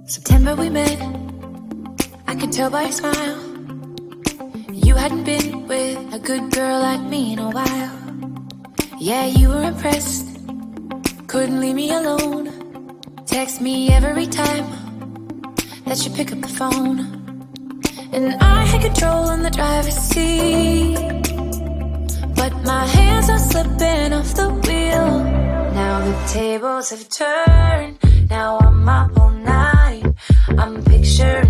September we met, I could tell by your smile. You hadn't been with a good girl like me in a while. Yeah, you were impressed, couldn't leave me alone. Text me every time that you pick up the phone. And I had control in the driver's seat, but my hands are slipping off the wheel. Now the tables have turned, now I'm up all night. I'm picturing